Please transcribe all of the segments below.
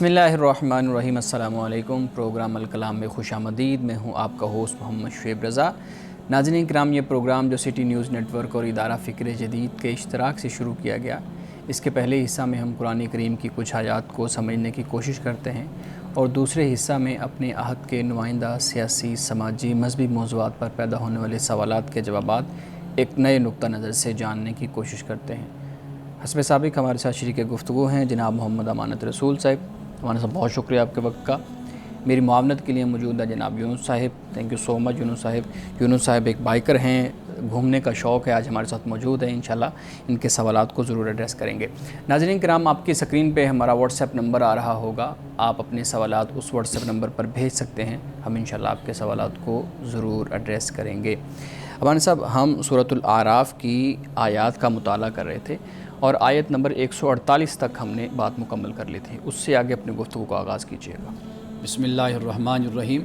بسم اللہ الرحمن الرحیم۔ السلام علیکم۔ پروگرام الکلام میں خوش آمدید۔ میں ہوں آپ کا ہوسٹ محمد شعیب رضا۔ ناظرین کرام، یہ پروگرام جو سٹی نیوز نیٹ ورک اور ادارہ فکر جدید کے اشتراک سے شروع کیا گیا، اس کے پہلے حصہ میں ہم قرآن کریم کی کچھ آیات کو سمجھنے کی کوشش کرتے ہیں اور دوسرے حصہ میں اپنے عہد کے نمائندہ سیاسی، سماجی، مذہبی موضوعات پر پیدا ہونے والے سوالات کے جوابات ایک نئے نقطہ نظر سے جاننے کی کوشش کرتے ہیں۔ حسب سابق ہمارے ساتھ شریک گفتگو ہیں جناب محمد امانت رسول صاحب۔ ہمارے صاحب بہت شکریہ آپ کے وقت کا۔ میری معاونت کے لیے موجود ہے جناب یونس صاحب۔ تھینک یو سو مچ یونس صاحب۔ یونس صاحب ایک بائیکر ہیں، گھومنے کا شوق ہے، آج ہمارے ساتھ موجود ہیں۔ انشاءاللہ ان کے سوالات کو ضرور ایڈریس کریں گے۔ ناظرین کرام، آپ کی سکرین پہ ہمارا واٹس ایپ نمبر آ رہا ہوگا، آپ اپنے سوالات اس واٹس ایپ نمبر پر بھیج سکتے ہیں، ہم انشاءاللہ آپ کے سوالات کو ضرور ایڈریس کریں گے۔ ہمارے صاحب، ہم سورۃ الاعراف کی آیات کا مطالعہ کر رہے تھے اور آیت نمبر 148 تک ہم نے بات مکمل کر لی تھی، اس سے آگے اپنے گفتگو کا آغاز کیجیے گا۔ بسم اللہ الرحمن الرحیم۔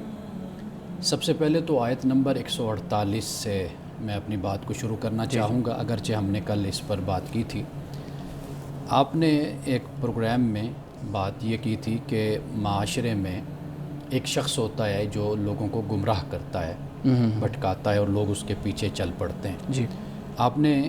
سب سے پہلے تو آیت نمبر 148 سے میں اپنی بات کو شروع کرنا چاہوں گا، اگرچہ ہم نے کل اس پر بات کی تھی۔ آپ نے ایک پروگرام میں بات یہ کی تھی کہ معاشرے میں ایک شخص ہوتا ہے جو لوگوں کو گمراہ کرتا ہے، بھٹکاتا ہے اور لوگ اس کے پیچھے چل پڑتے ہیں۔ جی، آپ نے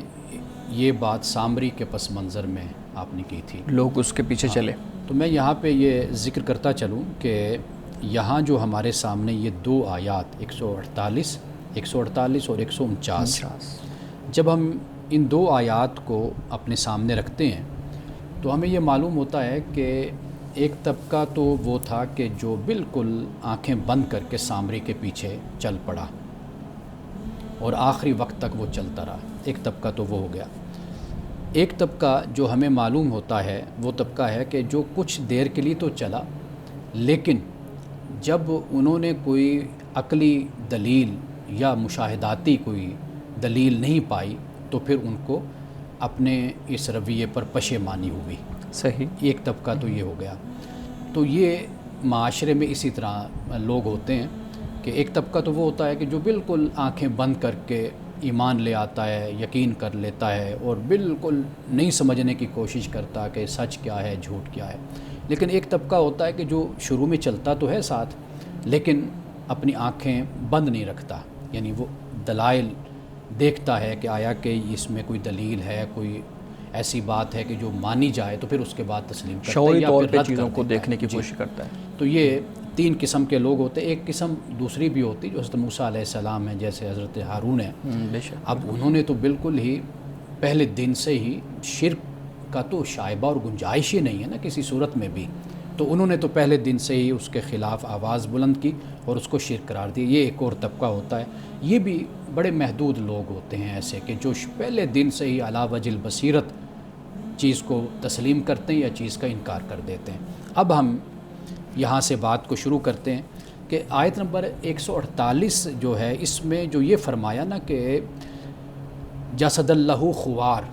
یہ بات سامری کے پس منظر میں آپ نے کی تھی، لوگ اس کے پیچھے چلے۔ تو میں یہاں پہ یہ ذکر کرتا چلوں کہ یہاں جو ہمارے سامنے یہ دو آیات 148 اور 149، جب ہم ان دو آیات کو اپنے سامنے رکھتے ہیں تو ہمیں یہ معلوم ہوتا ہے کہ ایک طبقہ تو وہ تھا کہ جو بالکل آنکھیں بند کر کے سامری کے پیچھے چل پڑا اور آخری وقت تک وہ چلتا رہا، ایک طبقہ تو وہ ہو گیا۔ ایک طبقہ جو ہمیں معلوم ہوتا ہے وہ طبقہ ہے کہ جو کچھ دیر کے لیے تو چلا، لیکن جب انہوں نے کوئی عقلی دلیل یا مشاہداتی کوئی دلیل نہیں پائی تو پھر ان کو اپنے اس رویے پر پشیمانی ہوئی۔ صحیح۔ ایک طبقہ تو یہ ہو گیا۔ تو یہ معاشرے میں اسی طرح لوگ ہوتے ہیں کہ ایک طبقہ تو وہ ہوتا ہے کہ جو بالکل آنکھیں بند کر کے ایمان لے آتا ہے، یقین کر لیتا ہے اور بالکل نہیں سمجھنے کی کوشش کرتا کہ سچ کیا ہے، جھوٹ کیا ہے۔ لیکن ایک طبقہ ہوتا ہے کہ جو شروع میں چلتا تو ہے ساتھ، لیکن اپنی آنکھیں بند نہیں رکھتا، یعنی وہ دلائل دیکھتا ہے کہ آیا کہ اس میں کوئی دلیل ہے، کوئی ایسی بات ہے کہ جو مانی جائے تو پھر اس کے بعد تسلیم کرتا ہے، شعوری یا طور پھر پہ رد چیزوں کر کو دیتا ہے۔ دیکھنے کی جی۔ کوشش کرتا ہے۔ تو یہ تین قسم کے لوگ ہوتے ہیں۔ ایک قسم دوسری بھی ہوتی جو حضرت موسیٰ علیہ السلام ہیں، جیسے حضرت ہارون ہیں۔ بے شک۔ اب انہوں نے تو بالکل ہی پہلے دن سے ہی شرک کا تو شائبہ اور گنجائش ہی نہیں ہے نا کسی صورت میں بھی، تو انہوں نے تو پہلے دن سے ہی اس کے خلاف آواز بلند کی اور اس کو شرک قرار دیا۔ یہ ایک اور طبقہ ہوتا ہے۔ یہ بھی بڑے محدود لوگ ہوتے ہیں ایسے کہ جو پہلے دن سے ہی علی وجہ البصیرت چیز کو تسلیم کرتے ہیں یا چیز کا انکار کر دیتے ہیں۔ اب ہم یہاں سے بات کو شروع کرتے ہیں کہ آیت نمبر 148 جو ہے، اس میں جو یہ فرمایا نا کہ جسد اللہ خوار،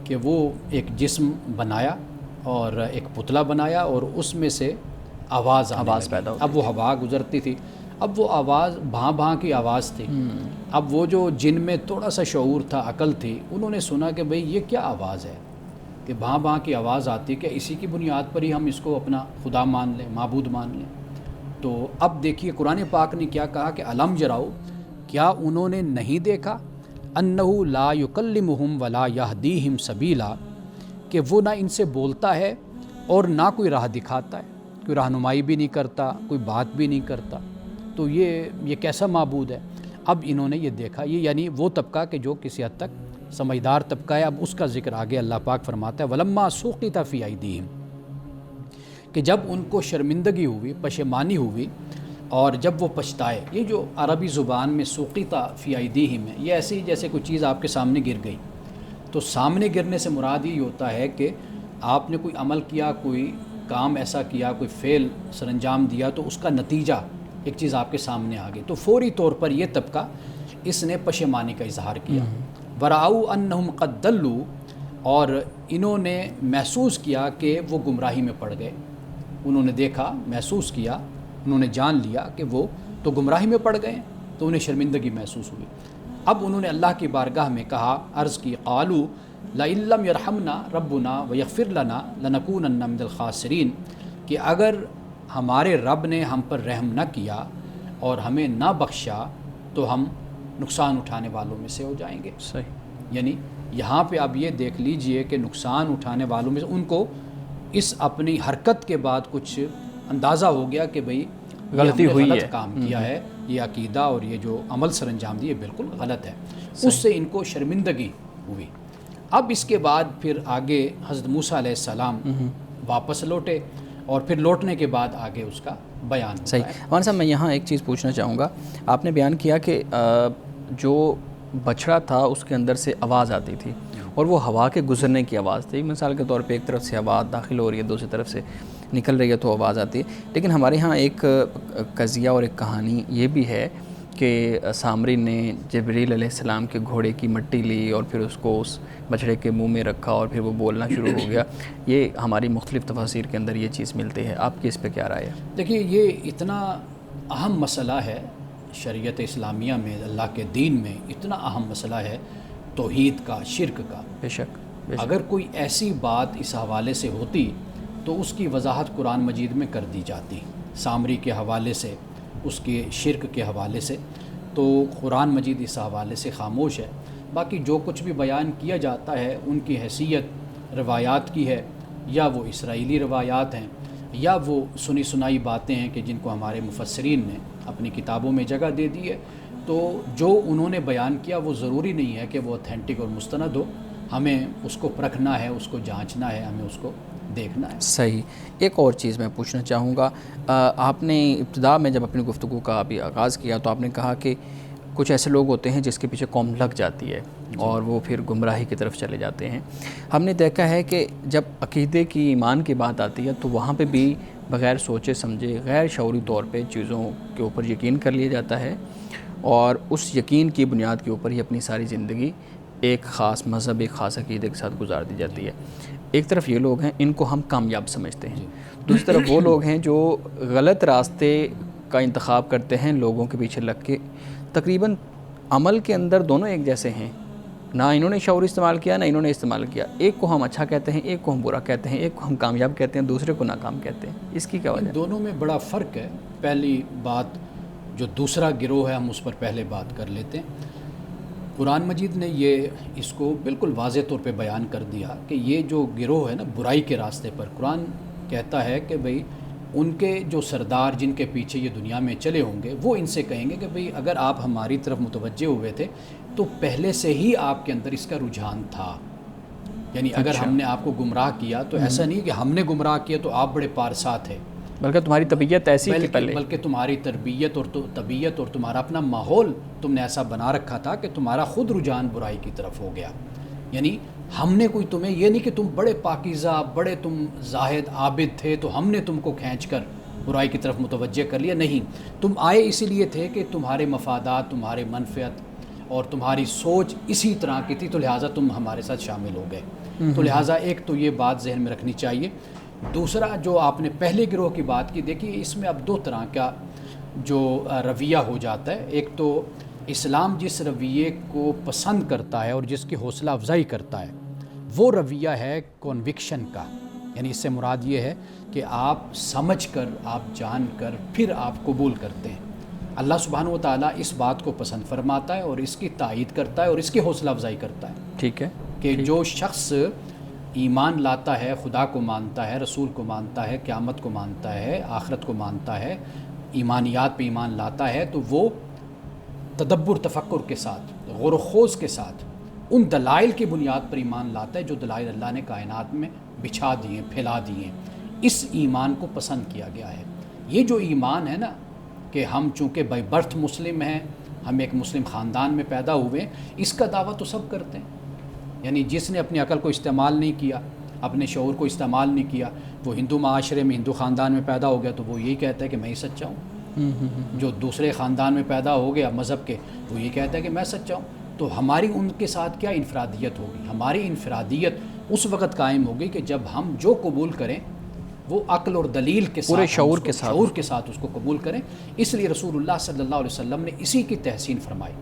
کہ وہ ایک جسم بنایا اور ایک پتلا بنایا اور اس میں سے آواز پیدا ہوتی اب وہ ہوا گزرتی تھی، اب وہ آواز بھاں بھاں کی آواز تھی۔ اب وہ جو جن میں تھوڑا سا شعور تھا، عقل تھی، انہوں نے سنا کہ بھئی یہ کیا آواز ہے کہ بھاں بھاں کی آواز آتی، کہ اسی کی بنیاد پر ہی ہم اس کو اپنا خدا مان لیں، معبود مان لیں۔ تو اب دیکھیے قرآن پاک نے کیا کہا کہ الم جراؤ، کیا انہوں نے نہیں دیکھا، انہ لا یکلمہم ولا یہدیہم سبیلا، کہ وہ نہ ان سے بولتا ہے اور نہ کوئی راہ دکھاتا ہے، کوئی رہنمائی بھی نہیں کرتا، کوئی بات بھی نہیں کرتا۔ تو یہ کیسا معبود ہے؟ اب انہوں نے یہ دیکھا، یہ یعنی وہ طبقہ کہ جو کسی حد تک سمجھدار طبقہ ہے۔ اب اس کا ذکر آگے اللہ پاک فرماتا ہے وَلَمَّا سُقِطَ فِي أَيْدِيهِمْ، کہ جب ان کو شرمندگی ہوئی، پشیمانی ہوئی اور جب وہ پچھتائے۔ یہ جو عربی زبان میں سُقِطَ فِي أَيْدِيهِمْ ہے، یہ ایسی جیسے کوئی چیز آپ کے سامنے گر گئی، تو سامنے گرنے سے مراد یہ ہوتا ہے کہ آپ نے کوئی عمل کیا، کوئی کام ایسا کیا، کوئی فعل سر انجام دیا، تو اس کا نتیجہ ایک چیز آپ کے سامنے آ گئی، تو فوری طور پر یہ طبقہ اس نے پشیمانی کا اظہار کیا۔ وَرَأَوْا أَنَّهُمْ قَدْ ضَلُّوا، اور انہوں نے محسوس کیا کہ وہ گمراہی میں پڑ گئے۔ انہوں نے دیکھا، محسوس کیا، انہوں نے جان لیا کہ وہ تو گمراہی میں پڑ گئے، تو انہیں شرمندگی محسوس ہوئی۔ اب انہوں نے اللہ کی بارگاہ میں کہا، عرض کی، قالوا لئن لم يرحمنا ربنا ويغفر لنا لنكونن من الخاسرین، کہ اگر ہمارے رب نے ہم پر رحم نہ کیا اور ہمیں نہ بخشا تو ہم نقصان اٹھانے والوں میں سے ہو جائیں گے. صحیح. یعنی یہاں پہ اب یہ دیکھ لیجئے کہ نقصان اٹھانے والوں میں سے ان کو اس اپنی حرکت کے بعد کچھ اندازہ ہو گیا کہ بھئی غلطی ہوئی ہے, غلط کام کیا ہے, یہ عقیدہ اور یہ جو عمل سر انجام دی یہ بالکل غلط ہے. اس سے ان کو شرمندگی ہوئی. اب اس کے بعد پھر آگے حضرت موسیٰ علیہ السلام واپس لوٹے اور پھر لوٹنے کے بعد آگے اس کا بیان ہوتا ہے. صحیح. مولانا صاحب میں یہاں ایک چیز پوچھنا چاہوں گا. آپ نے بیان کیا کہ جو بچڑا تھا اس کے اندر سے آواز آتی تھی اور وہ ہوا کے گزرنے کی آواز تھی. مثال کے طور پہ ایک طرف سے ہوا داخل ہو رہی ہے, دوسری طرف سے نکل رہی ہے تو آواز آتی ہے. لیکن ہمارے ہاں ایک قضیہ اور ایک کہانی یہ بھی ہے کہ سامری نے جبریل علیہ السلام کے گھوڑے کی مٹی لی اور پھر اس کو اس بچڑے کے منہ میں رکھا اور پھر وہ بولنا شروع ہو گیا. یہ ہماری مختلف تفاسیر کے اندر یہ چیز ملتی ہے. آپ کی اس پہ کیا رائے ہے؟ دیکھیے یہ اتنا اہم مسئلہ ہے شریعت اسلامیہ میں, اللہ کے دین میں اتنا اہم مسئلہ ہے توحید کا, شرک کا. بے شک. اگر کوئی ایسی بات اس حوالے سے ہوتی تو اس کی وضاحت قرآن مجید میں کر دی جاتی. سامری کے حوالے سے, اس کے شرک کے حوالے سے, تو قرآن مجید اس حوالے سے خاموش ہے. باقی جو کچھ بھی بیان کیا جاتا ہے ان کی حیثیت روایات کی ہے, یا وہ اسرائیلی روایات ہیں یا وہ سنی سنائی باتیں ہیں کہ جن کو ہمارے مفسرین نے اپنی کتابوں میں جگہ دے دی ہے. تو جو انہوں نے بیان کیا وہ ضروری نہیں ہے کہ وہ اتھینٹک اور مستند ہو. ہمیں اس کو پرکھنا ہے, اس کو جانچنا ہے, ہمیں اس کو دیکھنا ہے. صحیح. ایک اور چیز میں پوچھنا چاہوں گا. آپ نے ابتدا میں جب اپنی گفتگو کا ابھی آغاز کیا تو آپ نے کہا کہ کچھ ایسے لوگ ہوتے ہیں جس کے پیچھے قوم لگ جاتی ہے اور وہ پھر گمراہی کی طرف چلے جاتے ہیں. ہم نے دیکھا ہے کہ جب عقیدے کی, ایمان کی بات آتی ہے تو وہاں پہ بھی بغیر سوچے سمجھے غیر شعوری طور پہ چیزوں کے اوپر یقین کر لیا جاتا ہے اور اس یقین کی بنیاد کے اوپر ہی اپنی ساری زندگی ایک خاص مذہب, ایک خاص عقیدے کے ساتھ گزار دی جاتی ہے. ایک طرف یہ لوگ ہیں, ان کو ہم کامیاب سمجھتے ہیں. دوسری طرف وہ لوگ ہیں جو غلط راستے کا انتخاب کرتے ہیں لوگوں کے پیچھے لگ کے. تقریباً عمل کے اندر دونوں ایک جیسے ہیں, نہ انہوں نے شعور استعمال کیا نہ انہوں نے استعمال کیا. ایک کو ہم اچھا کہتے ہیں, ایک کو ہم برا کہتے ہیں, ایک کو ہم کامیاب کہتے ہیں, دوسرے کو ناکام کہتے ہیں. اس کی کیا وجہ ہے؟ دونوں میں بڑا فرق ہے. پہلی بات جو دوسرا گروہ ہے ہم اس پر پہلے بات کر لیتے ہیں. قرآن مجید نے یہ اس کو بالکل واضح طور پہ بیان کر دیا کہ یہ جو گروہ ہے نا برائی کے راستے پر, قرآن کہتا ہے کہ بھئی ان کے جو سردار جن کے پیچھے یہ دنیا میں چلے ہوں گے وہ ان سے کہیں گے کہ بھئی اگر آپ ہماری طرف متوجہ ہوئے تھے تو پہلے سے ہی آپ کے اندر اس کا رجحان تھا. یعنی اگر ہم نے آپ کو گمراہ کیا تو ایسا نہیں کہ ہم نے گمراہ کیا تو آپ بڑے پارسا تھے, بلکہ تمہاری طبیعت ایسی تھی پہلے, بلکہ تمہاری تربیت اور طبیعت اور تمہارا اپنا ماحول تم نے ایسا بنا رکھا تھا کہ تمہارا خود رجحان برائی کی طرف ہو گیا. یعنی ہم نے کوئی تمہیں یہ نہیں کہ تم بڑے پاکیزہ, بڑے تم زاہد عابد تھے تو ہم نے تم کو کھینچ کر برائی کی طرف متوجہ کر لیا. نہیں, تم آئے اسی لیے تھے کہ تمہارے مفادات, تمہارے منفعت اور تمہاری سوچ اسی طرح کی تھی, تو لہٰذا تم ہمارے ساتھ شامل ہو گئے. تو لہٰذا ایک تو یہ بات ذہن میں رکھنی چاہیے. دوسرا جو آپ نے پہلے گروہ کی بات کی, دیکھیے اس میں اب دو طرح کا جو رویہ ہو جاتا ہے. ایک تو اسلام جس رویے کو پسند کرتا ہے اور جس کی حوصلہ افزائی کرتا ہے وہ رویہ ہے کنوکشن کا. یعنی اس سے مراد یہ ہے کہ آپ سمجھ کر, آپ جان کر پھر آپ قبول کرتے ہیں. اللہ سبحانہ و تعالیٰ اس بات کو پسند فرماتا ہے اور اس کی تائید کرتا ہے اور اس کی حوصلہ افزائی کرتا ہے. ٹھیک ہے, کہ جو شخص ایمان لاتا ہے, خدا کو مانتا ہے, رسول کو مانتا ہے, قیامت کو مانتا ہے, آخرت کو مانتا ہے, ایمانیات پہ ایمان لاتا ہے, تو وہ تدبر تفکر کے ساتھ, غور و خوض کے ساتھ ان دلائل کی بنیاد پر ایمان لاتا ہے جو دلائل اللہ نے کائنات میں بچھا دیے, پھیلا دیے. اس ایمان کو پسند کیا گیا ہے. یہ جو ایمان ہے نا کہ ہم چونکہ بائی برتھ مسلم ہیں, ہم ایک مسلم خاندان میں پیدا ہوئے ہیں, اس کا دعویٰ تو سب کرتے ہیں. یعنی جس نے اپنی عقل کو استعمال نہیں کیا, اپنے شعور کو استعمال نہیں کیا, وہ ہندو معاشرے میں, ہندو خاندان میں پیدا ہو گیا تو وہ یہی کہتا ہے کہ میں ہی سچا ہوں. جو دوسرے خاندان میں پیدا ہو گیا مذہب کے, وہ یہ کہتا ہے کہ میں سچا ہوں. تو ہماری ان کے ساتھ کیا انفرادیت ہوگی؟ ہماری انفرادیت اس وقت قائم ہوگی کہ جب ہم جو قبول کریں وہ عقل اور دلیل کے ساتھ, پورے شعور کے ساتھ اس کو قبول کریں. اس لیے رسول اللہ صلی اللہ علیہ وسلم نے اسی کی تحسین فرمائی,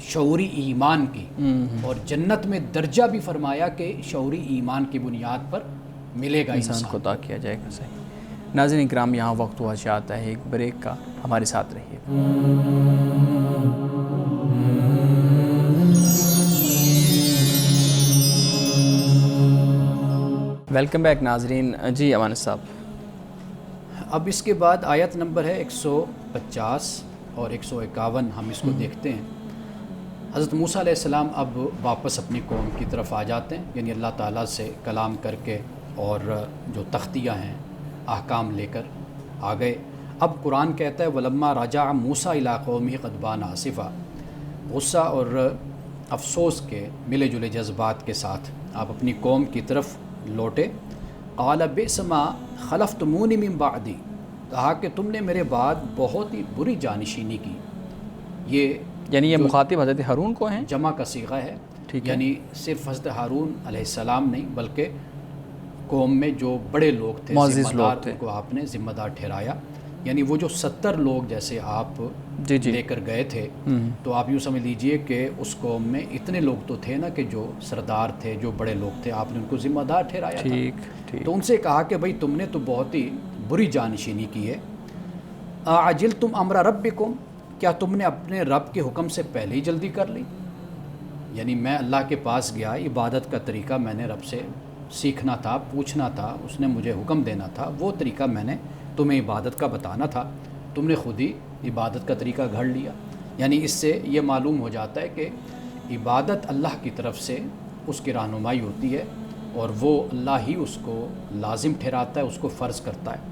شعوری ایمان کی, اور جنت میں درجہ بھی فرمایا کہ شعوری ایمان کی بنیاد پر ملے گا انسان کو عطا کیا جائے گا. صحیح. ناظرین اکرام، یہاں وقت ہوا چاہتا ہے ایک بریک کا، ہمارے ساتھ رہیے. ویلکم بیک ناظرین. جی امان صاحب، اب اس کے بعد آیت نمبر ہے 150 اور 151، ہم اس کو دیکھتے ہیں. حضرت موسیٰ علیہ السلام اب واپس اپنی قوم کی طرف آ جاتے ہیں، یعنی اللہ تعالیٰ سے کلام کر کے اور جو تختیاں ہیں احکام لے کر آ گئے. اب قرآن کہتا ہے وَلَمَّا رَجَعَ مُوسَىٰ إِلَىٰ قَوْمِهِ غَضْبَانَ آسِفًا، غصہ اور افسوس کے ملے جلے جذبات کے ساتھ آپ اپنی قوم کی طرف لوٹے. قَالَ بِئْسَ مَا خَلَفْتُمُونِي مِن بَعْدِي، کہا کہ تم نے میرے بعد بہت ہی بری جانشینی کی. یعنی یہ مخاطب حضرت ہارون کو ہیں؟ جمع کا صیغہ ہے، یعنی صرف حضرت ہارون علیہ السلام نہیں بلکہ قوم میں جو بڑے لوگ تھے، معزز لوگ تھے، ان کو آپ نے ذمہ دار ٹھہرایا. یعنی وہ جو 70 لوگ جیسے آپ لے کر گئے تھے، تو آپ یوں سمجھ لیجئے کہ اس قوم میں اتنے لوگ تو تھے نا کہ جو سردار تھے، جو بڑے لوگ تھے، آپ نے ان کو ذمہ دار ٹھہرایا تھا. تو ان سے کہا کہ بھئی تم نے تو بہت ہی بری جانشینی کی ہے. اعجلتم امر ربکم، کیا تم نے اپنے رب کے حکم سے پہلے ہی جلدی کر لی؟ یعنی میں اللہ کے پاس گیا، عبادت کا طریقہ میں نے رب سے سیکھنا تھا، پوچھنا تھا، اس نے مجھے حکم دینا تھا، وہ طریقہ میں نے تمہیں عبادت کا بتانا تھا، تم نے خود ہی عبادت کا طریقہ گھڑ لیا. یعنی اس سے یہ معلوم ہو جاتا ہے کہ عبادت اللہ کی طرف سے اس کی رہنمائی ہوتی ہے اور وہ اللہ ہی اس کو لازم ٹھہراتا ہے، اس کو فرض کرتا ہے.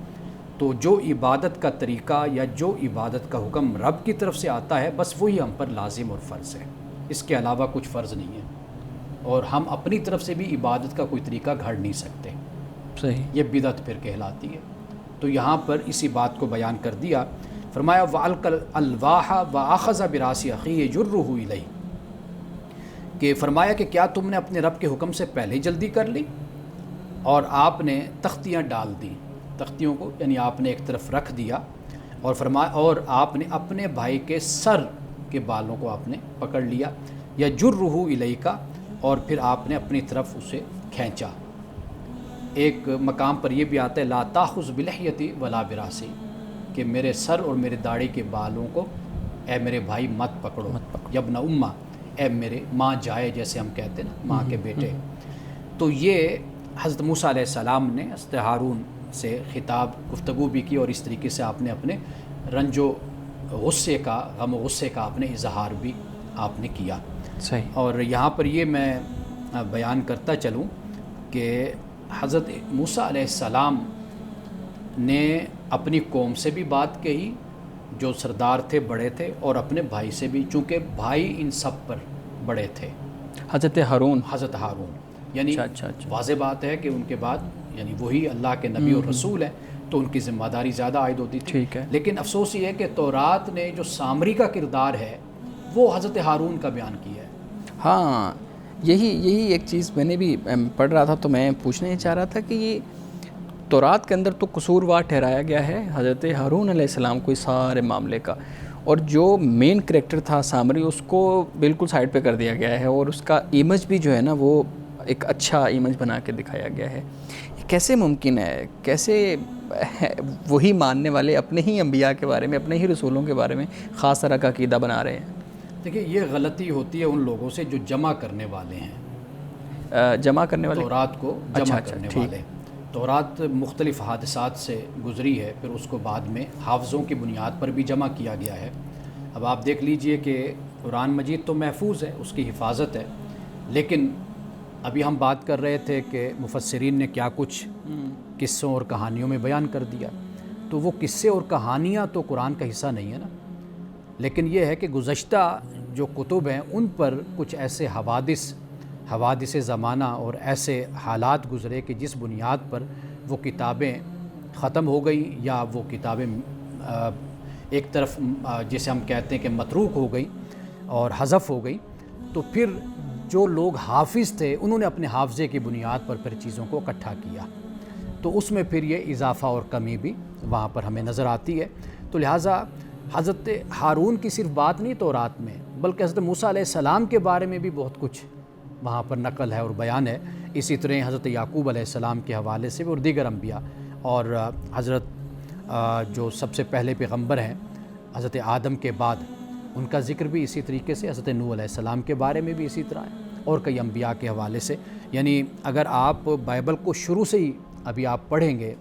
تو جو عبادت کا طریقہ یا جو عبادت کا حکم رب کی طرف سے آتا ہے، بس وہی ہم پر لازم اور فرض ہے، اس کے علاوہ کچھ فرض نہیں ہے، اور ہم اپنی طرف سے بھی عبادت کا کوئی طریقہ گھڑ نہیں سکتے. صحیح، یہ بدعت پھر کہلاتی ہے. تو یہاں پر اسی بات کو بیان کر دیا. فرمایا وَأَلْقَى الْأَلْوَاحَ وَأَخَذَ بِرَأْسِ أَخِيهِ يَجُرُّهُ إِلَيْهِ، کہ فرمایا کہ کیا تم نے اپنے رب کے حکم سے پہلے جلدی کر لی اور آپ نے تختیاں ڈال دی. تختیوں کو یعنی آپ نے ایک طرف رکھ دیا، اور فرمایا اور آپ نے اپنے بھائی کے سر کے بالوں کو آپ نے پکڑ لیا. يَجُرُّهُ إِلَيْكَ، اور پھر آپ نے اپنی طرف اسے کھینچا. ایک مقام پر یہ بھی آتا ہے لا تاخذ بلحیتی ولا براسي، کہ میرے سر اور میرے داڑھی کے بالوں کو اے میرے بھائی مت پکڑو. یبن امہ، اے میرے ماں جائے، جیسے ہم کہتے ہیں نا ماں کے بیٹے. تو یہ حضرت موسیٰ علیہ السلام نے حضرت ہارون سے خطاب گفتگو بھی کی، اور اس طریقے سے آپ نے اپنے رنج و غصے کا، غم و غصے کا آپ نے اظہار بھی آپ نے کیا. صحیح. اور یہاں پر یہ میں بیان کرتا چلوں کہ حضرت موسیٰ علیہ السلام نے اپنی قوم سے بھی بات کہی جو سردار تھے، بڑے تھے، اور اپنے بھائی سے بھی، چونکہ بھائی ان سب پر بڑے تھے. حضرت ہارون، یعنی واضح بات ہے کہ ان کے بعد یعنی وہی اللہ کے نبی اور رسول ہیں، تو ان کی ذمہ داری زیادہ عائد ہوتی تھی. لیکن افسوس یہ ہے کہ تورات نے جو سامری کا کردار ہے وہ حضرت ہارون کا بیان کیا ہے. ہاں، یہی ایک چیز میں نے بھی پڑھ رہا تھا، تو میں پوچھنا یہ چاہ رہا تھا کہ یہ تورات کے اندر تو قصوروار ٹھہرایا گیا ہے حضرت ہارون علیہ السلام کو اس سارے معاملے کا، اور جو مین کریکٹر تھا سامری اس کو بالکل سائڈ پہ کر دیا گیا ہے، اور اس کا ایمج بھی جو ہے نا وہ ایک اچھا ایمج بنا کے دکھایا گیا ہے. کیسے ممکن ہے؟ کیسے وہی ماننے والے اپنے ہی انبیاء کے بارے میں، اپنے ہی رسولوں کے بارے میں خاص طرح کا عقیدہ بنا رہے ہیں؟ دیکھیں، یہ غلطی ہوتی ہے ان لوگوں سے جو جمع کرنے والے ہیں، جمع کرنے والے، تورات کو جمع کرنے والے. تورات مختلف حادثات سے گزری ہے، پھر اس کو بعد میں حافظوں کی بنیاد پر بھی جمع کیا گیا ہے. اب آپ دیکھ لیجئے کہ قرآن مجید تو محفوظ ہے، اس کی حفاظت ہے، لیکن ابھی ہم بات کر رہے تھے کہ مفسرین نے کیا کچھ قصوں اور کہانیوں میں بیان کر دیا. تو وہ قصے اور کہانیاں تو قرآن کا حصہ نہیں ہے نا، لیکن یہ ہے کہ گزشتہ جو کتب ہیں ان پر کچھ ایسے حوادث زمانہ اور ایسے حالات گزرے کہ جس بنیاد پر وہ کتابیں ختم ہو گئی، یا وہ کتابیں ایک طرف جسے ہم کہتے ہیں کہ متروک ہو گئی اور حذف ہو گئی. تو پھر جو لوگ حافظ تھے انہوں نے اپنے حافظے کی بنیاد پر پھر چیزوں کو اکٹھا کیا، تو اس میں پھر یہ اضافہ اور کمی بھی وہاں پر ہمیں نظر آتی ہے. تو لہٰذا حضرت ہارون کی صرف بات نہیں تورات میں، بلکہ حضرت موسیٰ علیہ السلام کے بارے میں بھی بہت کچھ وہاں پر نقل ہے اور بیان ہے. اسی طرح حضرت یعقوب علیہ السلام کے حوالے سے بھی، اور دیگر انبیاء. اور حضرت جو سب سے پہلے پیغمبر ہیں حضرت آدم کے بعد، ان کا ذکر بھی اسی طریقے سے حضرت نوح علیہ السلام کے بارے میں بھی اسی طرح ہے، اور کئی انبیاء کے حوالے سے. یعنی اگر آپ بائبل کو شروع سے ہی ابھی آپ پڑھیں گے،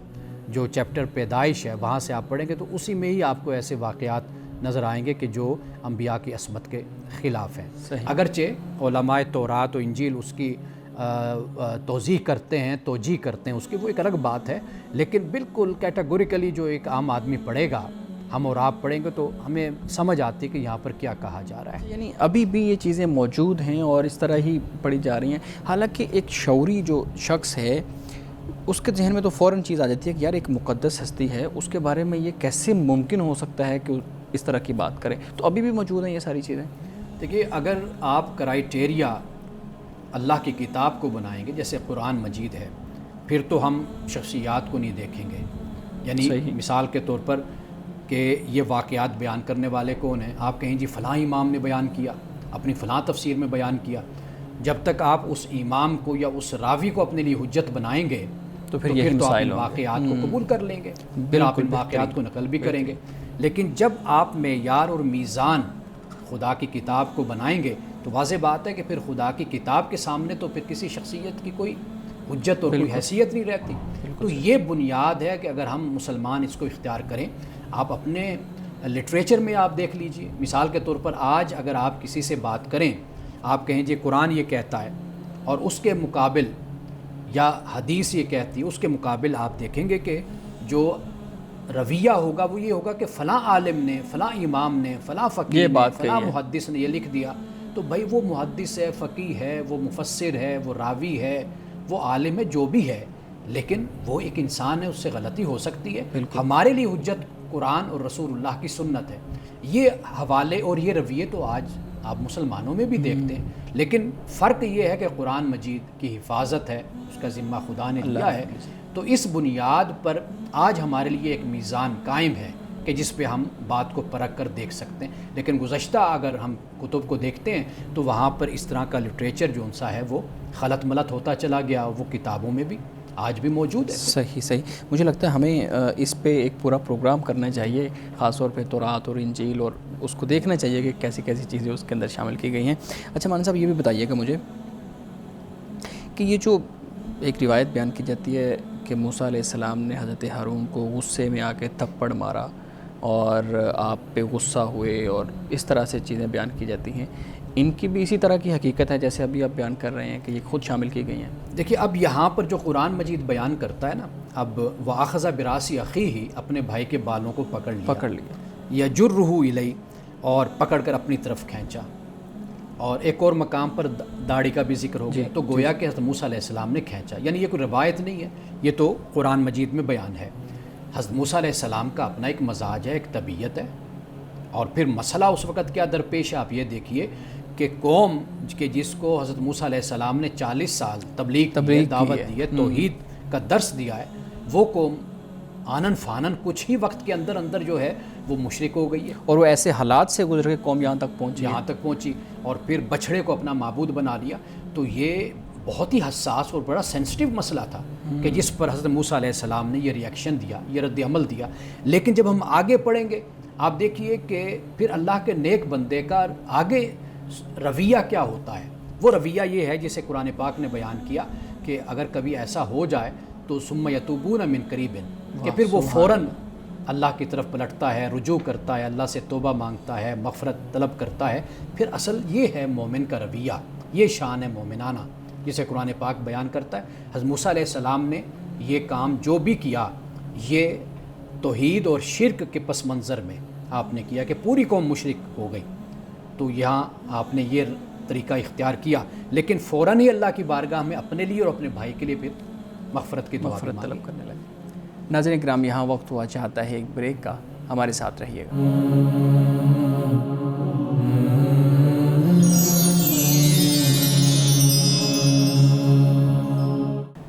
جو چیپٹر پیدائش ہے وہاں سے آپ پڑھیں گے، تو اسی میں ہی آپ کو ایسے واقعات نظر آئیں گے کہ جو انبیاء کی عصمت کے خلاف ہیں. اگرچہ علماء تورات و انجیل اس کی توضیح کرتے ہیں، توجیہ کرتے ہیں، اس کی وہ ایک الگ بات ہے، لیکن بالکل کیٹاگوریکلی جو ایک عام آدمی پڑھے گا، ہم اور آپ پڑھیں گے تو ہمیں سمجھ آتی ہے کہ یہاں پر کیا کہا جا رہا ہے. یعنی ابھی بھی یہ چیزیں موجود ہیں اور اس طرح ہی پڑھی جا رہی ہیں. حالانکہ ایک شعوری جو شخص ہے اس کے ذہن میں تو فوراً چیز آ جاتی ہے کہ یار ایک مقدس ہستی ہے، اس کے بارے میں یہ کیسے ممکن ہو سکتا ہے کہ اس طرح کی بات کریں. تو ابھی بھی موجود ہیں یہ ساری چیزیں. دیکھیے، اگر آپ کرائیٹیریا اللہ کی کتاب کو بنائیں گے جیسے قرآن مجید ہے، پھر تو ہم شخصیات کو نہیں دیکھیں گے. یعنی مثال کے طور پر کہ یہ واقعات بیان کرنے والے کون ہیں، آپ کہیں جی فلاں امام نے بیان کیا، اپنی فلاں تفسیر میں بیان کیا. جب تک آپ اس امام کو یا اس راوی کو اپنے لیے حجت بنائیں گے تو پھر آپ ان واقعات کو قبول کر لیں گے، پھر آپ ان واقعات کو نقل بھی کریں گے. لیکن جب آپ معیار اور میزان خدا کی کتاب کو بنائیں گے تو واضح بات ہے کہ پھر خدا کی کتاب کے سامنے تو پھر کسی شخصیت کی کوئی حجت اور کوئی حیثیت نہیں رہتی. تو یہ بنیاد ہے کہ اگر ہم مسلمان اس کو اختیار کریں. آپ اپنے لٹریچر میں آپ دیکھ لیجئے، مثال کے طور پر آج اگر آپ کسی سے بات کریں، آپ کہیں جی قرآن یہ کہتا ہے، اور اس کے مقابل یا حدیث یہ کہتی ہے، اس کے مقابل آپ دیکھیں گے کہ جو رویہ ہوگا وہ یہ ہوگا کہ فلاں عالم نے، فلاں امام نے، فلاں فقیہ نے، فلاں محدث نے یہ لکھ دیا. تو بھائی وہ محدث ہے، فقیہ ہے، وہ مفسر ہے، وہ راوی ہے، وہ عالم ہے، جو بھی ہے، لیکن وہ ایک انسان ہے، اس سے غلطی ہو سکتی ہے. ہمارے لیے حجت قرآن اور رسول اللہ کی سنت ہے. یہ حوالے اور یہ رویے تو آج آپ مسلمانوں میں بھی دیکھتے ہیں، لیکن فرق یہ ہے کہ قرآن مجید کی حفاظت ہے، اس کا ذمہ خدا نے لیا ہے. تو اس بنیاد پر آج ہمارے لیے ایک میزان قائم ہے کہ جس پہ ہم بات کو پرکھ کر دیکھ سکتے ہیں. لیکن گزشتہ اگر ہم کتب کو دیکھتے ہیں تو وہاں پر اس طرح کا لٹریچر جو انسا ہے وہ خلط ملط ہوتا چلا گیا، وہ کتابوں میں بھی آج بھی موجود ہے. صحیح. مجھے لگتا ہے ہمیں اس پہ ایک پورا پروگرام کرنا چاہیے، خاص طور پہ تورات اور انجیل، اور اس کو دیکھنا چاہیے کہ کیسی کیسی چیزیں اس کے اندر شامل کی گئی ہیں. اچھا مان صاحب، یہ بھی بتائیے گا مجھے کہ یہ جو ایک روایت بیان کی جاتی ہے کہ موسیٰ علیہ السلام نے حضرت ہارون کو غصے میں آ کے تھپڑ مارا اور آپ پہ غصہ ہوئے، اور اس طرح سے چیزیں بیان کی جاتی ہیں، ان کی بھی اسی طرح کی حقیقت ہے جیسے ابھی آپ بیان کر رہے ہیں کہ یہ خود شامل کی گئی ہیں؟ دیکھیے، اب یہاں پر جو قرآن مجید بیان کرتا ہے نا، اب وَأَخَذَ بِرَأْسِ أَخِيهِ، اپنے بھائی کے بالوں کو پکڑ لیا، يَجُرُّهُ إِلَيْهِ، اور پکڑ کر اپنی طرف کھینچا. اور ایک اور مقام پر داڑھی کا بھی ذکر ہو گیا. تو گویا کہ حضرت موسیٰ علیہ السلام نے کھینچا. یعنی یہ کوئی روایت نہیں ہے، یہ تو قرآن مجید میں بیان ہے. حضرت موسیٰ علیہ السلام کا اپنا ایک مزاج ہے، ایک طبیعت ہے. اور پھر مسئلہ اس وقت کیا درپیش ہے، آپ یہ دیکھیے کہ قوم کہ جس کو حضرت موسیٰ علیہ السلام نے 40 سال تبلیغ دعوت دی ہے، توحید کا درس دیا ہے، وہ قوم آنن فانن کچھ ہی وقت کے اندر اندر جو ہے وہ مشرک ہو گئی ہے. اور وہ ایسے حالات سے گزر کے قوم یہاں تک پہنچی اور پھر بچھڑے کو اپنا معبود بنا لیا. تو یہ بہت ہی حساس اور بڑا سینسٹیو مسئلہ تھا کہ جس پر حضرت موسیٰ علیہ السلام نے یہ ریئیکشن دیا، یہ رد عمل دیا. لیکن جب ہم آگے پڑھیں گے آپ دیکھیے کہ پھر اللہ کے نیک بندے کا آگے رویہ کیا ہوتا ہے. وہ رویہ یہ ہے جسے قرآن پاک نے بیان کیا کہ اگر کبھی ایسا ہو جائے تو ثم یتوبون من قریب، کہ پھر وہ فوراً اللہ کی طرف پلٹتا ہے، رجوع کرتا ہے، اللہ سے توبہ مانگتا ہے، مغفرت طلب کرتا ہے. پھر اصل یہ ہے مومن کا رویہ، یہ شان ہے مومنانہ جسے قرآن پاک بیان کرتا ہے. حضرت موسیٰ علیہ السلام نے یہ کام جو بھی کیا یہ توحید اور شرک کے پس منظر میں آپ نے کیا کہ پوری قوم مشرک ہو گئی. تو یہاں آپ نے یہ طریقہ اختیار کیا، لیکن فوراً ہی اللہ کی بارگاہ میں اپنے لیے اور اپنے بھائی کے لیے پھر مغفرت کی دعا طلب کرنے لگے. ناظرین کرام، یہاں وقت ہوا چاہتا ہے ایک بریک کا، ہمارے ساتھ رہیے گا.